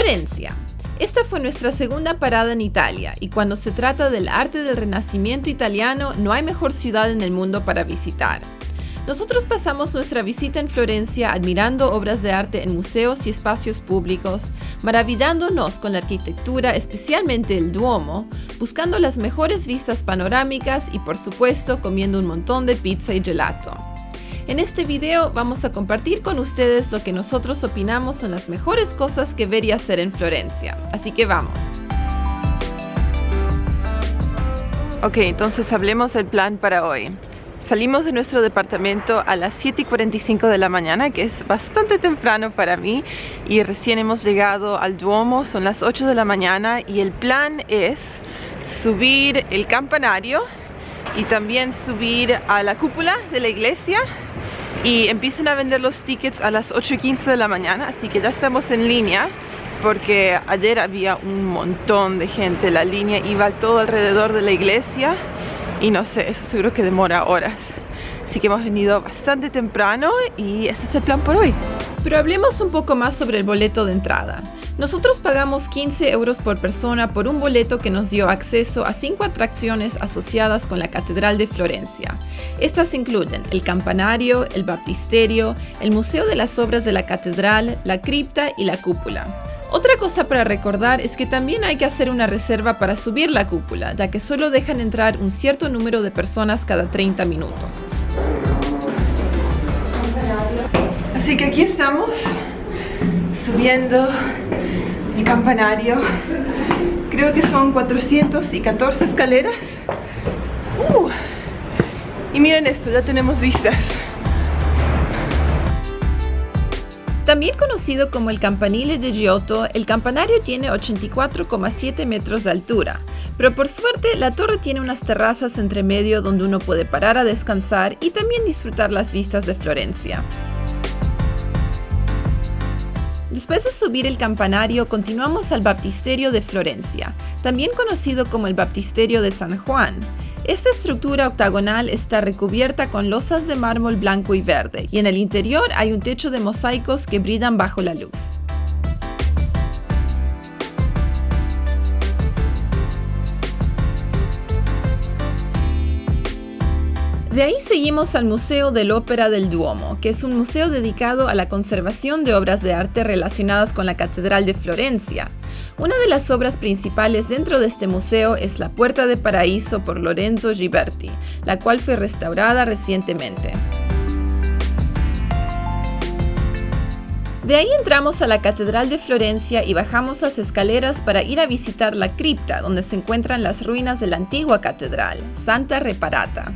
Florencia. Esta fue nuestra segunda parada en Italia y cuando se trata del arte del Renacimiento italiano no hay mejor ciudad en el mundo para visitar. Nosotros pasamos nuestra visita en Florencia admirando obras de arte en museos y espacios públicos, maravillándonos con la arquitectura, especialmente el Duomo, buscando las mejores vistas panorámicas y por supuesto comiendo un montón de pizza y gelato. En este video vamos a compartir con ustedes lo que nosotros opinamos son las mejores cosas que ver y hacer en Florencia. Así que vamos. Ok, entonces hablemos del plan para hoy. Salimos de nuestro departamento a las 7:45 de la mañana, que es bastante temprano para mí, y recién hemos llegado al Duomo, son las 8 de la mañana, y el plan es subir el campanario y también subir a la cúpula de la iglesia, y empiezan a vender los tickets a las 8:15 de la mañana, así que ya estamos en línea, porque ayer había un montón de gente, la línea iba todo alrededor de la iglesia, y no sé, eso seguro que demora horas. Así que hemos venido bastante temprano y ese es el plan por hoy. Pero hablemos un poco más sobre el boleto de entrada. Nosotros pagamos 15 euros por persona por un boleto que nos dio acceso a 5 atracciones asociadas con la Catedral de Florencia. Estas incluyen el campanario, el baptisterio, el Museo de las Obras de la Catedral, la cripta y la cúpula. Otra cosa para recordar es que también hay que hacer una reserva para subir la cúpula, ya que solo dejan entrar un cierto número de personas cada 30 minutos. Así que aquí estamos, subiendo el campanario. Creo que son 414 escaleras. Y miren esto, ya tenemos vistas. También conocido como el Campanile di Giotto, el campanario tiene 84,7 metros de altura, pero por suerte la torre tiene unas terrazas entre medio donde uno puede parar a descansar y también disfrutar las vistas de Florencia. Después de subir el campanario, continuamos al Baptisterio de Florencia, también conocido como el Baptisterio de San Juan. Esta estructura octagonal está recubierta con losas de mármol blanco y verde, y en el interior hay un techo de mosaicos que brillan bajo la luz. De ahí seguimos al Museo dell'Opera del Duomo, que es un museo dedicado a la conservación de obras de arte relacionadas con la Catedral de Florencia. Una de las obras principales dentro de este museo es la Puerta de Paraíso por Lorenzo Ghiberti, la cual fue restaurada recientemente. De ahí entramos a la Catedral de Florencia y bajamos las escaleras para ir a visitar la cripta, donde se encuentran las ruinas de la antigua catedral, Santa Reparata.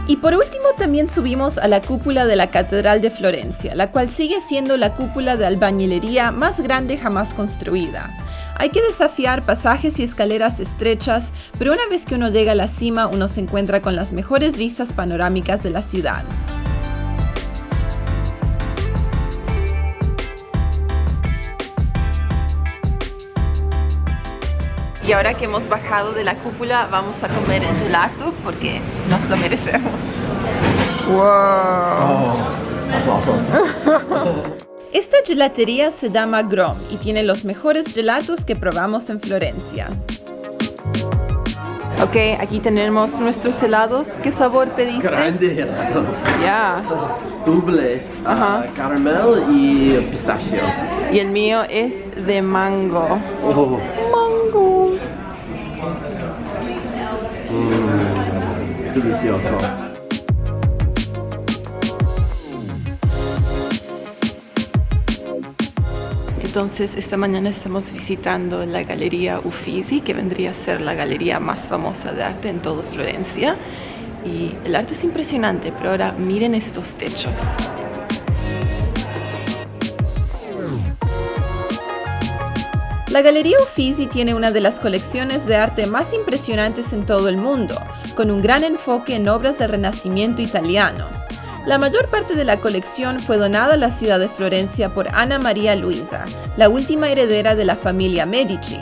Y por último también subimos a la cúpula de la Catedral de Florencia, la cual sigue siendo la cúpula de albañilería más grande jamás construida. Hay que desafiar pasajes y escaleras estrechas, pero una vez que uno llega a la cima, uno se encuentra con las mejores vistas panorámicas de la ciudad. Y ahora que hemos bajado de la cúpula, vamos a comer el gelato porque nos lo merecemos. ¡Wow! Esta gelatería se llama Grom y tiene los mejores gelatos que probamos en Florencia. Ok, aquí tenemos nuestros helados. ¿Qué sabor pediste? Grandes helados. Ya. Doble, caramel y pistachio. Y el mío es de mango. Oh. Mango. Delicioso. Entonces, esta mañana estamos visitando la Galería Uffizi, que vendría a ser la galería más famosa de arte en toda Florencia. Y el arte es impresionante, pero ahora miren estos techos. La Galería Uffizi tiene una de las colecciones de arte más impresionantes en todo el mundo, con un gran enfoque en obras del Renacimiento italiano. La mayor parte de la colección fue donada a la ciudad de Florencia por Anna Maria Luisa, la última heredera de la familia Medici.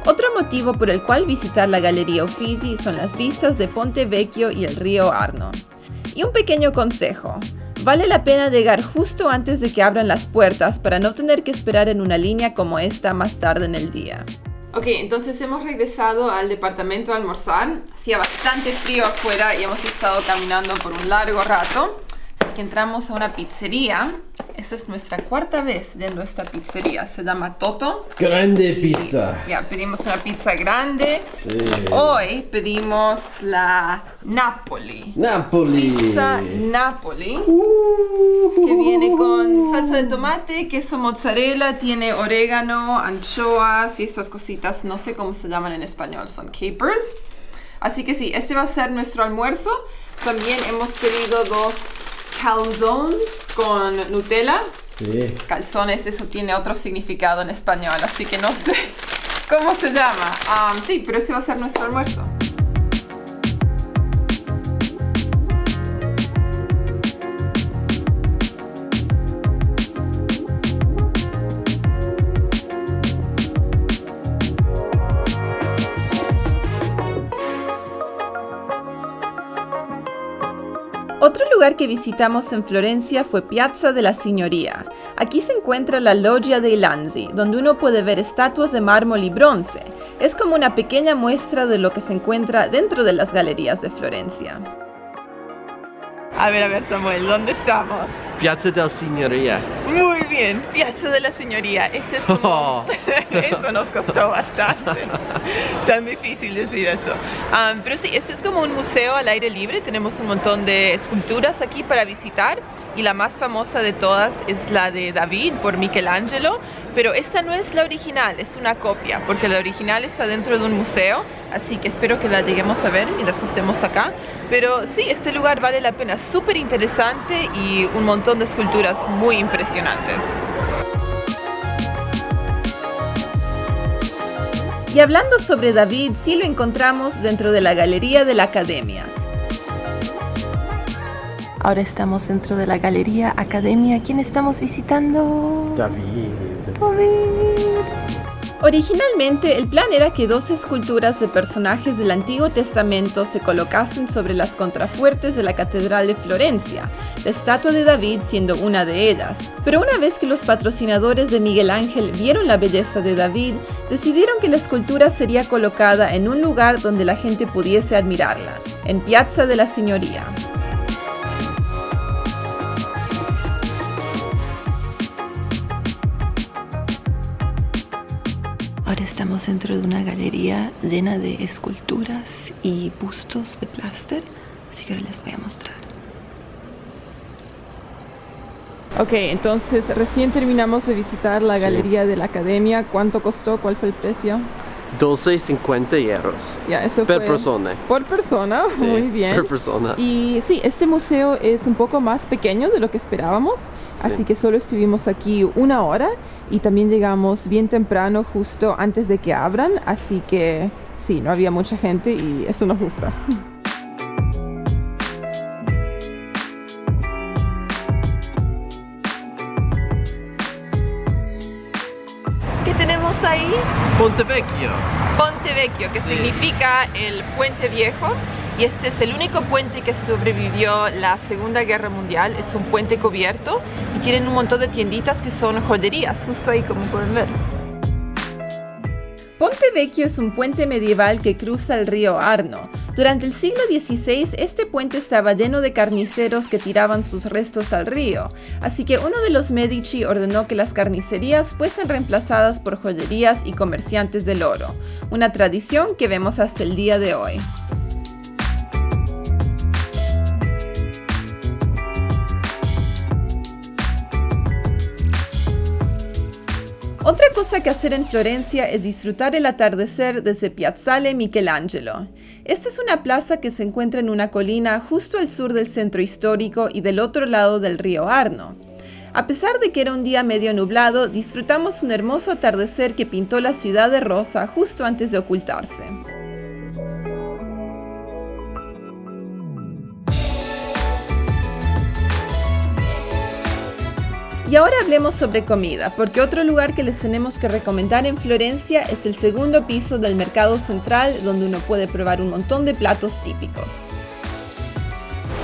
Otro motivo por el cual visitar la Galería Uffizi son las vistas de Ponte Vecchio y el río Arno. Y un pequeño consejo: vale la pena llegar justo antes de que abran las puertas para no tener que esperar en una línea como esta más tarde en el día. Ok, entonces hemos regresado al departamento a almorzar. Hacía bastante frío afuera y hemos estado caminando por un largo rato. Así que entramos a una pizzería. Esta es nuestra cuarta vez yendo a esta pizzería. Se llama Toto. Grande pizza. Ya, pedimos una pizza grande. Sí. Hoy pedimos la Napoli. Pizza Napoli. Que viene con salsa de tomate, queso mozzarella, tiene orégano, anchoas y esas cositas. No sé cómo se llaman en español, son capers. Así que sí, este va a ser nuestro almuerzo. También hemos pedido 2 calzones con Nutella. Sí. Calzones, eso tiene otro significado en español, así que no sé cómo se llama. Sí, pero ese va a ser nuestro almuerzo. Otro lugar que visitamos en Florencia fue Piazza della Signoria. Aquí se encuentra la Loggia dei Lanzi, donde uno puede ver estatuas de mármol y bronce. Es como una pequeña muestra de lo que se encuentra dentro de las galerías de Florencia. A ver, Samuel, ¿dónde estamos? Piazza della Signoria. Muy bien, Piazza della Signoria. Ese es como... Eso nos costó bastante. Tan difícil decir eso. Pero sí, este es como un museo al aire libre. Tenemos un montón de esculturas aquí para visitar. Y la más famosa de todas es la de David por Michelangelo. Pero esta no es la original, es una copia. Porque la original está dentro de un museo. Así que espero que la lleguemos a ver mientras estemos acá. Pero sí, este lugar vale la pena. Súper interesante y un montón de esculturas muy impresionantes. Y hablando sobre David, sí lo encontramos dentro de la Galería de la Academia. Ahora estamos dentro de la Galería Academia. ¿Quién estamos visitando? David. Originalmente, el plan era que 2 esculturas de personajes del Antiguo Testamento se colocasen sobre las contrafuertes de la Catedral de Florencia, la estatua de David siendo una de ellas. Pero una vez que los patrocinadores de Miguel Ángel vieron la belleza de David, decidieron que la escultura sería colocada en un lugar donde la gente pudiese admirarla, en Piazza della Signoria. Ahora estamos dentro de una galería llena de esculturas y bustos de plaster, así que ahora les voy a mostrar. Ok, entonces recién terminamos de visitar la Galería de la Academia. ¿Cuánto costó? ¿Cuál fue el precio? 12,50 euros. Ya, eso per fue persona. Por persona, Sí, muy bien. per persona. Y sí, este museo es un poco más pequeño de lo que esperábamos, así que solo estuvimos aquí 1 hora y también llegamos bien temprano, justo antes de que abran, así que sí, no había mucha gente y eso nos gusta. ¿Qué tenemos ahí? Ponte Vecchio. Ponte Vecchio, que significa el puente viejo, y este es el único puente que sobrevivió la Segunda Guerra Mundial. Es un puente cubierto y tienen un montón de tienditas que son joyerías, justo ahí como pueden ver. Ponte Vecchio es un puente medieval que cruza el río Arno. Durante el siglo XVI, este puente estaba lleno de carniceros que tiraban sus restos al río, así que uno de los Medici ordenó que las carnicerías fuesen reemplazadas por joyerías y comerciantes del oro, una tradición que vemos hasta el día de hoy. Otra cosa que hacer en Florencia es disfrutar el atardecer desde Piazzale Michelangelo. Esta es una plaza que se encuentra en una colina justo al sur del centro histórico y del otro lado del río Arno. A pesar de que era un día medio nublado, disfrutamos un hermoso atardecer que pintó la ciudad de rosa justo antes de ocultarse. Y ahora hablemos sobre comida, porque otro lugar que les tenemos que recomendar en Florencia es el segundo piso del Mercado Central, donde uno puede probar un montón de platos típicos.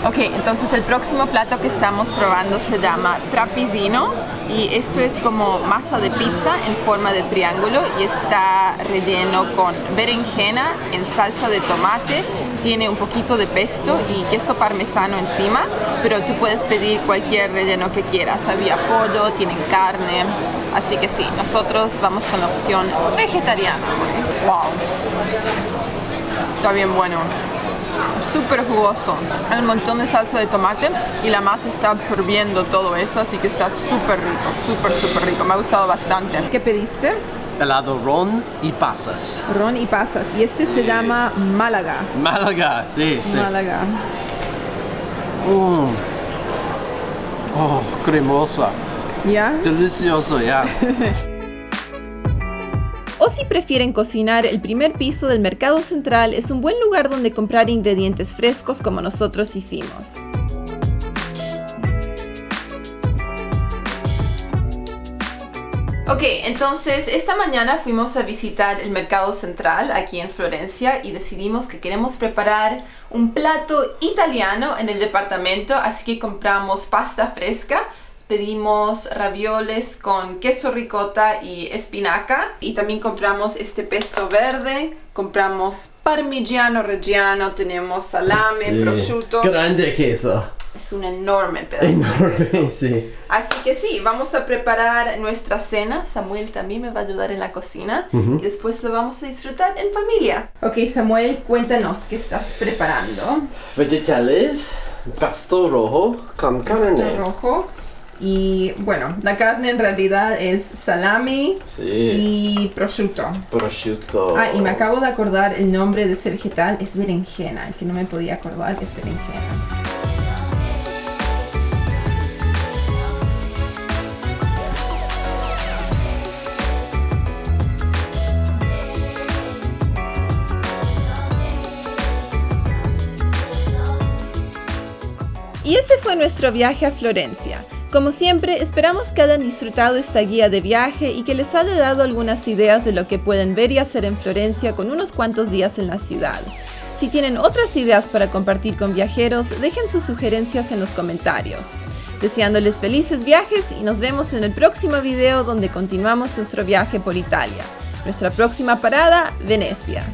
Ok, entonces el próximo plato que estamos probando se llama trapezzino y esto es como masa de pizza en forma de triángulo y está relleno con berenjena en salsa de tomate, tiene un poquito de pesto y queso parmesano encima, pero tú puedes pedir cualquier relleno que quieras, había pollo, tienen carne, así que sí, nosotros vamos con la opción vegetariana. Wow, está bien bueno. Súper jugoso, hay un montón de salsa de tomate y la masa está absorbiendo todo eso, así que está súper rico, súper rico, me ha gustado bastante. ¿Qué pediste? Helado ron y pasas. Ron y pasas, y este se llama Málaga. Málaga, sí. Málaga. Oh, cremosa. ¿Ya? Delicioso, ya. O si prefieren cocinar, el primer piso del Mercado Central es un buen lugar donde comprar ingredientes frescos como nosotros hicimos. Ok, entonces esta mañana fuimos a visitar el Mercado Central aquí en Florencia y decidimos que queremos preparar un plato italiano en el departamento, así que compramos pasta fresca. Pedimos ravioles con queso ricota y espinaca y también compramos este pesto verde, compramos parmigiano reggiano, tenemos salame, prosciutto. Grande queso. Es un enorme pedazo de queso. Sí. Así que sí, vamos a preparar nuestra cena. Samuel también me va a ayudar en la cocina y después lo vamos a disfrutar en familia. Ok, Samuel, cuéntanos qué estás preparando. Vegetales, pasto rojo con carne. Pasto rojo. Y bueno, la carne en realidad es salami y prosciutto. Prosciutto. Ah, y me acabo de acordar el nombre de ese vegetal, es berenjena. El que no me podía acordar es berenjena. Y ese fue nuestro viaje a Florencia. Como siempre, esperamos que hayan disfrutado esta guía de viaje y que les haya dado algunas ideas de lo que pueden ver y hacer en Florencia con unos cuantos días en la ciudad. Si tienen otras ideas para compartir con viajeros, dejen sus sugerencias en los comentarios. Deseándoles felices viajes y nos vemos en el próximo video donde continuamos nuestro viaje por Italia. Nuestra próxima parada, Venecia.